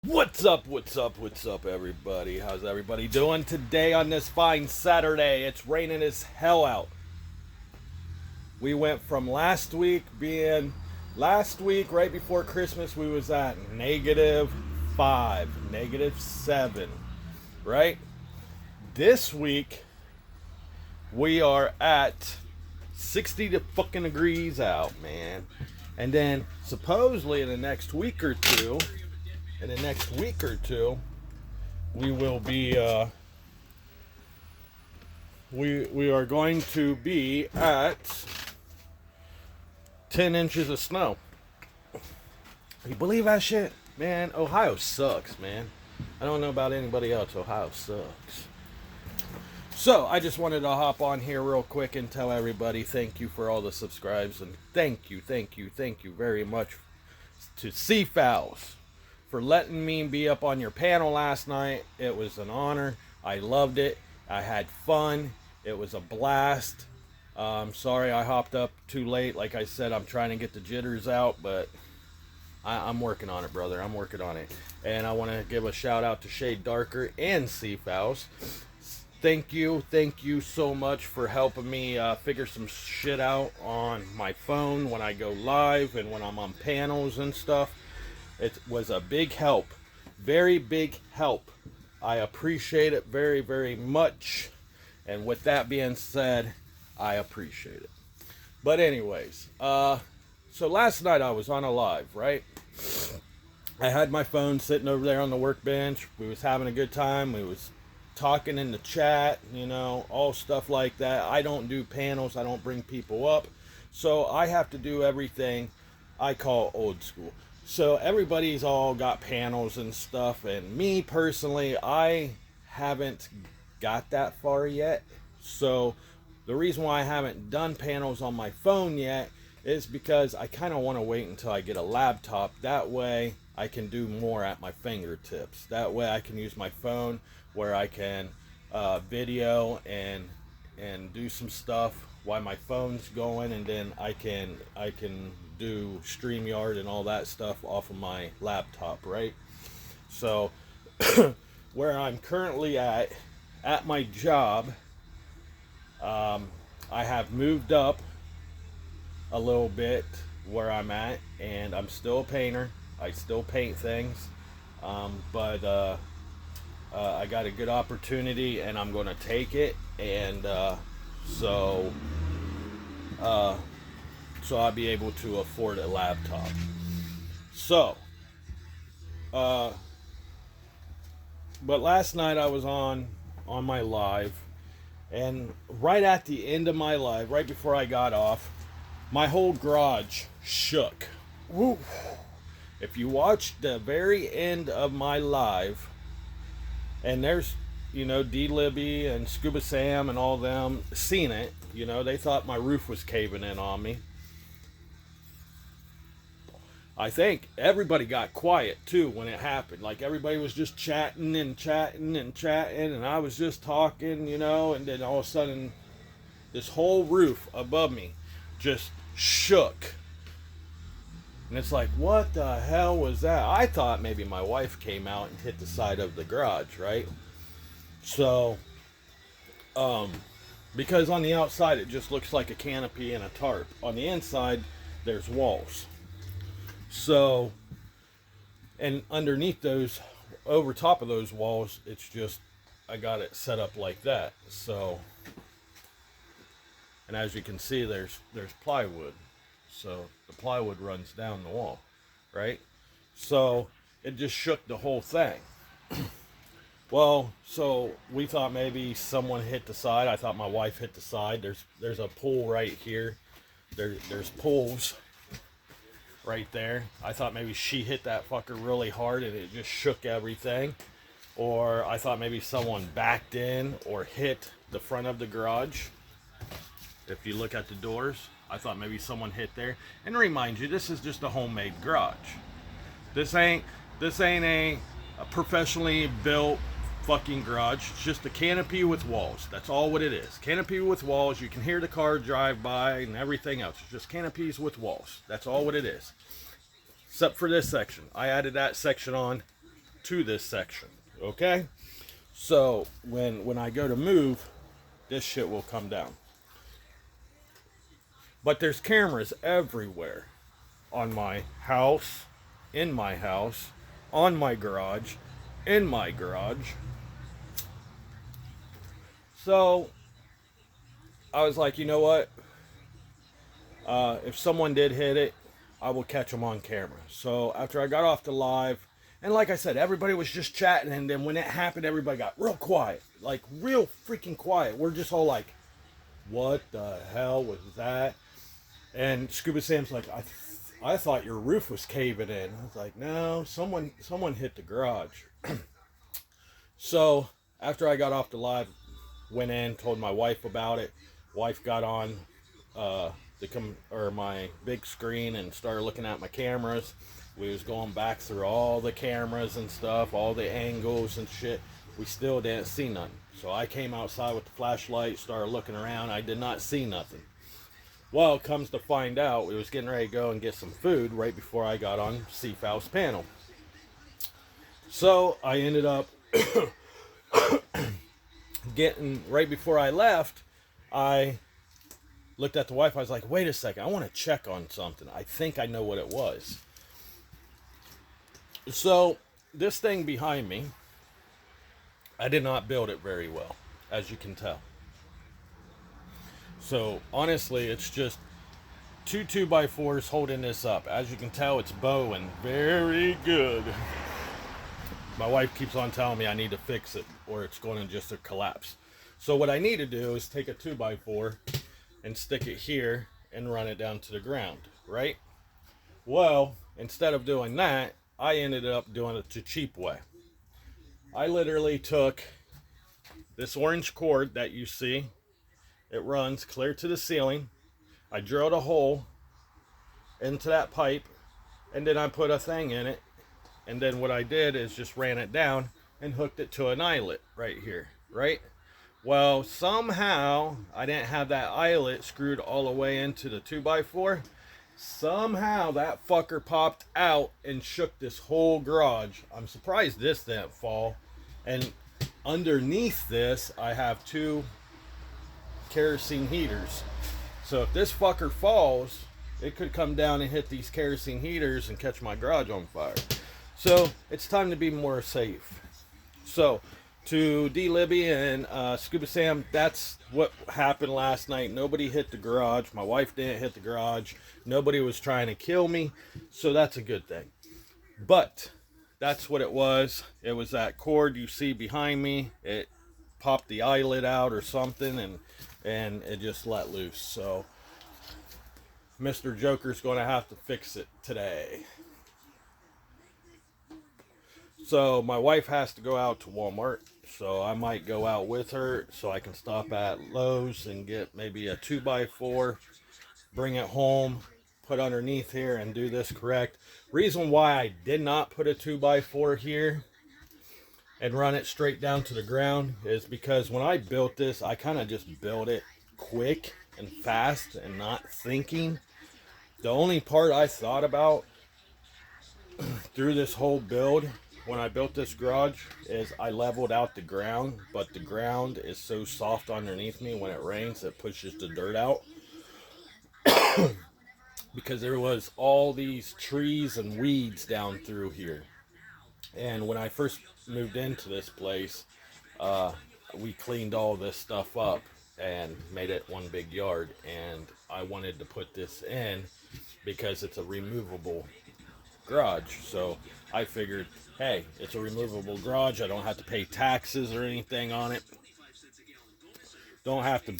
What's up, everybody? How's everybody doing today on this fine Saturday? It's raining as hell out. We went from last week right before Christmas, we was at -5, -7, right? This week we are at 60 to fucking degrees out, man. And then supposedly in the next week or two, we will be we are going to be at 10 inches of snow. You believe that shit? Man, Ohio sucks, man. I don't know about anybody else. Ohio sucks. So, I just wanted to hop on here real quick and tell everybody thank you for all the subscribes, and thank you very much to Seafowls for letting me be up on your panel last night. It was an honor. I loved it. I had fun. It was a blast. Sorry I hopped up too late. Like I said, I'm trying to get the jitters out, but I'm working on it, brother. I'm working on it. And I want to give a shout out to Shade Darker and Seafowls. Thank you so much for helping me figure some shit out on my phone when I go live and when I'm on panels and stuff. It was a big help, very big help. I appreciate it very, very much. And with that being said, I appreciate it. But anyways, so last night I was on a live, right? I had my phone sitting over there on the workbench. We was having a good time. We was talking in the chat, all stuff like that. I don't do panels. I don't bring people up. So I have to do everything I call old school. So everybody's all got panels and stuff, and me personally, I haven't got that far yet. So the reason why I haven't done panels on my phone yet is because I kind of want to wait until I get a laptop. That way I can do more at my fingertips. That way I can use my phone where I can video and do some stuff while my phone's going, and then I can do StreamYard and all that stuff off of my laptop, right? So where I'm currently at my job, I have moved up a little bit where I'm at, and I'm still a painter. I still paint things, but I got a good opportunity and I'm going to take it, and so I'll be able to afford a laptop. So, but last night I was on my live, and right at the end of my live, right before I got off, my whole garage shook. Woo. If you watched the very end of my live, and there's, D Libby and Scuba Sam and all them seen it, they thought my roof was caving in on me. I think everybody got quiet too when it happened. Like everybody was just chatting, and I was just talking, and then all of a sudden this whole roof above me just shook. And it's like, what the hell was that? I thought maybe my wife came out and hit the side of the garage, right? So, because on the outside it just looks like a canopy and a tarp. On the inside, there's walls. So, and underneath those, over top of those walls, it's just, I got it set up like that. So, and as you can see, there's plywood. So the plywood runs down the wall, right? So it just shook the whole thing. Well, so we thought maybe someone hit the side. I thought my wife hit the side. There's a pool right here. There's pools right there. I thought maybe she hit that fucker really hard and it just shook everything. Or I thought maybe someone backed in or hit the front of the garage. If you look at the doors, I thought maybe someone hit there. And to remind you, this is just a homemade garage. This ain't a professionally built fucking garage. It's just a canopy with walls. That's all what it is. Canopy with walls. You can hear the car drive by and everything else. It's just canopies with walls. That's all what it is. Except for this section. I added that section on to this section. Okay? So when I go to move, this shit will come down. But there's cameras everywhere on my house, in my house, on my garage, in my garage. So I was like, you know what? If someone did hit it, I will catch them on camera. So after I got off the live, and like I said, everybody was just chatting, and then when it happened, everybody got real quiet. Like, real freaking quiet. We're just all like, what the hell was that? And Scuba Sam's like, I thought your roof was caving in. I was like, no, someone hit the garage. So after I got off the live, went in, told my wife about it. Wife got on my big screen and started looking at my cameras. We was going back through all the cameras and stuff, all the angles and shit. We still didn't see nothing. So I came outside with the flashlight, started looking around. I did not see nothing. Well, it comes to find out, we was getting ready to go and get some food right before I got on CFOW's panel. So I ended up right before I left, I looked at the wife. I was like, wait a second, I want to check on something. I think I know what it was. So this thing behind me, I did not build it very well, as you can tell. So honestly, it's just 2 2x4s holding this up. As you can tell, it's bowing very good. My wife keeps on telling me I need to fix it or it's going to just collapse. So what I need to do is take a 2x4 and stick it here and run it down to the ground, right? Well, instead of doing that, I ended up doing it the cheap way. I literally took this orange cord that you see. It runs clear to the ceiling. I drilled a hole into that pipe, and then I put a thing in it. And then what I did is just ran it down and hooked it to an eyelet right here, right? Well, somehow I didn't have that eyelet screwed all the way into the 2x4. Somehow that fucker popped out and shook this whole garage. I'm surprised this didn't fall. And underneath this, I have 2 kerosene heaters. So if this fucker falls, it could come down and hit these kerosene heaters and catch my garage on fire. So it's time to be more safe. So to D Libby and Scuba Sam, that's what happened last night. Nobody hit the garage. My wife didn't hit the garage. Nobody was trying to kill me. So that's a good thing. But that's what it was. It was that cord you see behind me. It popped the eyelid out or something, and it just let loose. So Mr. Joker's going to have to fix it today. So my wife has to go out to Walmart, so I might go out with her so I can stop at Lowe's and get maybe a 2x4, bring it home, put underneath here and do this correct. Reason why I did not put a 2x4 here and run it straight down to the ground is because when I built this, I kind of just built it quick and fast and not thinking. The only part I thought about through this whole build when I built this garage is I leveled out the ground, but the ground is so soft underneath me when it rains it pushes the dirt out. Because there was all these trees and weeds down through here. And when I first moved into this place, we cleaned all this stuff up and made it one big yard. And I wanted to put this in because it's a removable garage. So I figured, hey, it's a removable garage. I don't have to pay taxes or anything on it. Don't have to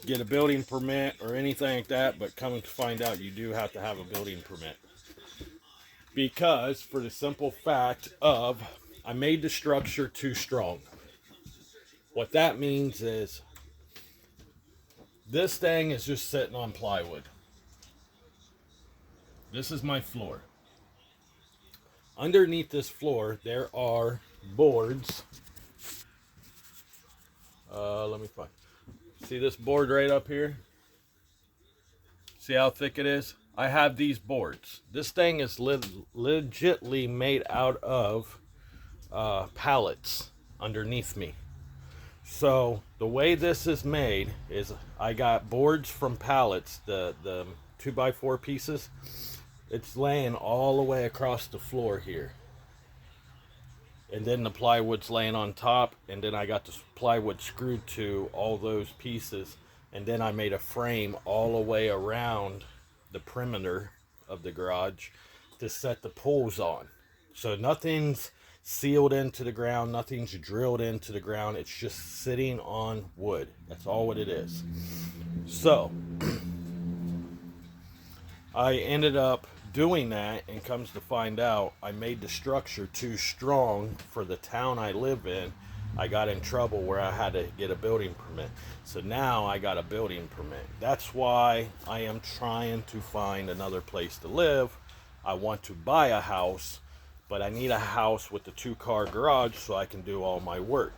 get a building permit or anything like that. But come to find out, you do have to have a building permit. Because for the simple fact of I made the structure too strong. What that means is this thing is just sitting on plywood. This is my floor. Underneath this floor, there are boards. Let me find. See this board right up here? See how thick it is? I have these boards. This thing is legitly made out of pallets underneath me. So the way this is made is I got boards from pallets, the 2x4 pieces. It's laying all the way across the floor here. And then the plywood's laying on top, and then I got the plywood screwed to all those pieces, and then I made a frame all the way around the perimeter of the garage to set the poles on. So nothing's sealed into the ground, nothing's drilled into the ground, it's just sitting on wood. That's all what it is. So I ended up doing that, and comes to find out I made the structure too strong for the town I live in. I got in trouble where I had to get a building permit. So now I got a building permit. That's why I am trying to find another place to live. I want to buy a house, but I need a house with a 2-car garage so I can do all my work.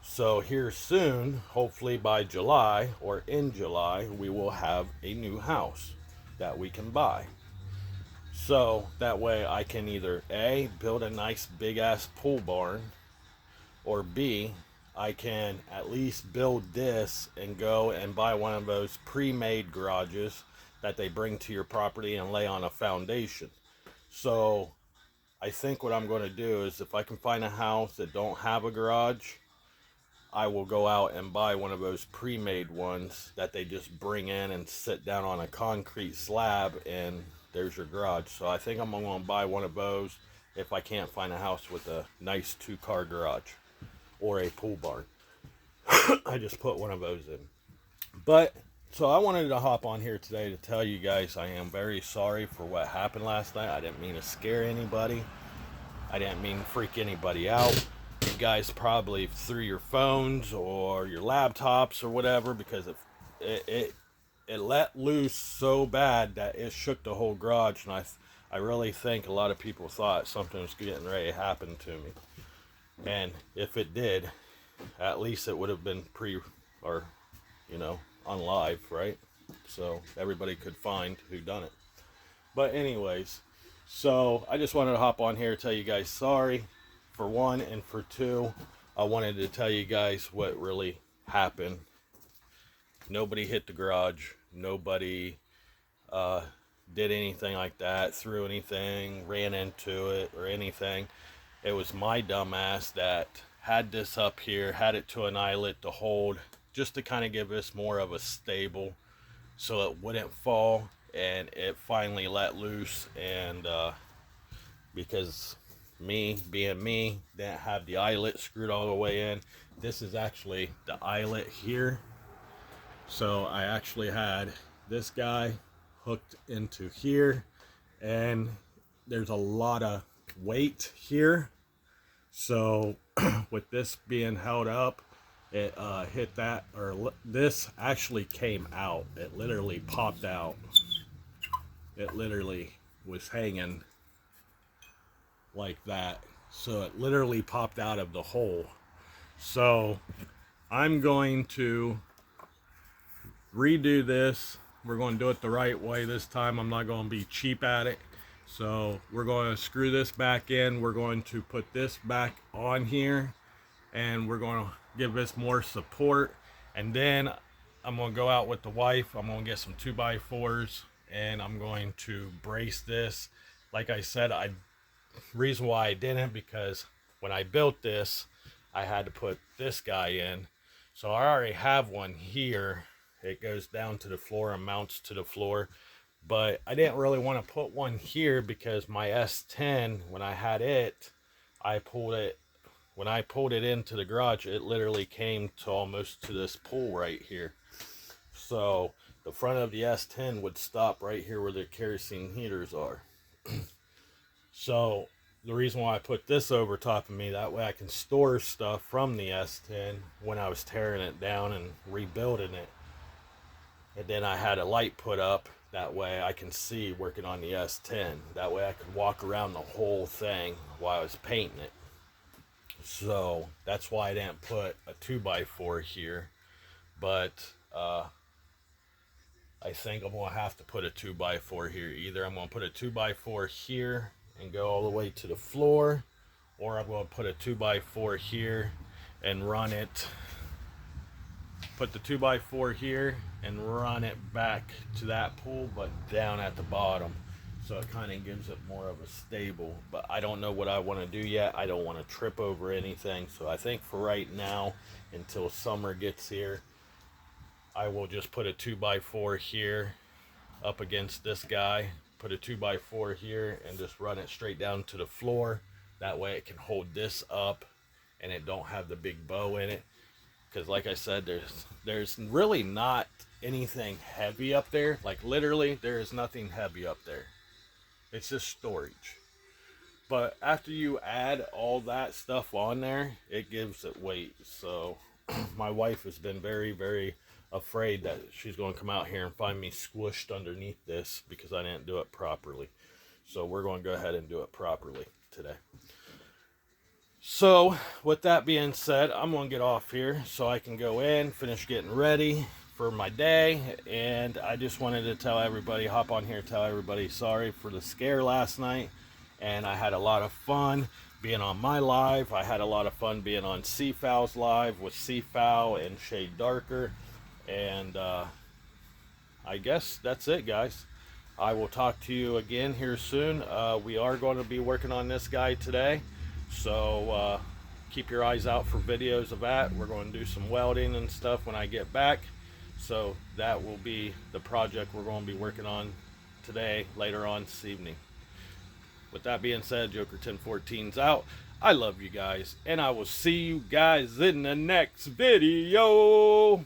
So here soon, hopefully by July or in July, we will have a new house that we can buy. So that way I can either A, build a nice big ass pool barn, or B, I can at least build this and go and buy one of those pre-made garages that they bring to your property and lay on a foundation. So I think what I'm going to do is, if I can find a house that don't have a garage, I will go out and buy one of those pre-made ones that they just bring in and sit down on a concrete slab, and there's your garage. So I think I'm going to buy one of those if I can't find a house with a nice 2-car garage or a pool barn. I just put one of those in. But so I wanted to hop on here today to tell you guys I am very sorry for what happened last night. I didn't mean to scare anybody. I didn't mean to freak anybody out. You guys probably threw your phones or your laptops or whatever, because it let loose so bad that it shook the whole garage, and I really think a lot of people thought something was getting ready to happen to me. And if it did, at least it would have been on live, right? So everybody could find who done it. But anyways, so I just wanted to hop on here to tell you guys sorry, for one, and for two, I wanted to tell you guys what really happened. Nobody hit the garage. Nobody did anything like that, threw anything, ran into it, or anything. It was my dumbass that had this up here, had it to an eyelet to hold, just to kind of give us more of a stable so it wouldn't fall. And it finally let loose, and because me being me didn't have the eyelet screwed all the way in. This is actually the eyelet here. So I actually had this guy hooked into here, and there's a lot of weight here. So with this being held up, it hit that, or this actually came out. It literally popped out. It literally was hanging like that, so it literally popped out of the hole. So I'm going to redo this. We're going to do it the right way this time. I'm not going to be cheap at it. So we're going to screw this back in. We're going to put this back on here, and we're going to give this more support. And then I'm going to go out with the wife. I'm going to get some 2x4s, and I'm going to brace this. Like I said, reason why I didn't, because when I built this, I had to put this guy in. So I already have one here. It goes down to the floor and mounts to the floor. But I didn't really want to put one here because my S10, when I had it, when I pulled it into the garage, it literally came to almost to this pole right here. So the front of the S10 would stop right here where the kerosene heaters are. So the reason why I put this over top of me, that way I can store stuff from the S10 when I was tearing it down and rebuilding it. And then I had a light put up, that way I can see working on the S10. That way I could walk around the whole thing while I was painting it. So that's why I didn't put a 2x4 here. But I think I'm going to have to put a 2x4 here. Either I'm going to put a 2x4 here and go all the way to the floor, or I'm going to put a 2x4 here and run it. Put the 2x4 here and run it back to that pool, but down at the bottom. So it kind of gives it more of a stable. But I don't know what I want to do yet. I don't want to trip over anything. So I think for right now, until summer gets here, I will just put a 2x4 here up against this guy. Put a 2x4 here and just run it straight down to the floor. That way it can hold this up and it don't have the big bow in it. Because like I said, there's really not anything heavy up there. Like literally, there is nothing heavy up there. It's just storage. But after you add all that stuff on there, it gives it weight. So my wife has been very, very afraid that she's going to come out here and find me squished underneath this because I didn't do it properly. So we're going to go ahead and do it properly today. So with that being said, I'm going to get off here so I can go in, finish getting ready for my day. And I just wanted to tell everybody, hop on here, tell everybody sorry for the scare last night. And I had a lot of fun being on my live. I had a lot of fun being on Seafowl's live with Seafowl and Shade Darker. And I guess that's it, guys. I will talk to you again here soon. We are going to be working on this guy today. So keep your eyes out for videos of that. We're going to do some welding and stuff when I get back. So that will be the project we're going to be working on today, later on this evening. With that being said, Joker 1014's out. I love you guys, and I will see you guys in the next video.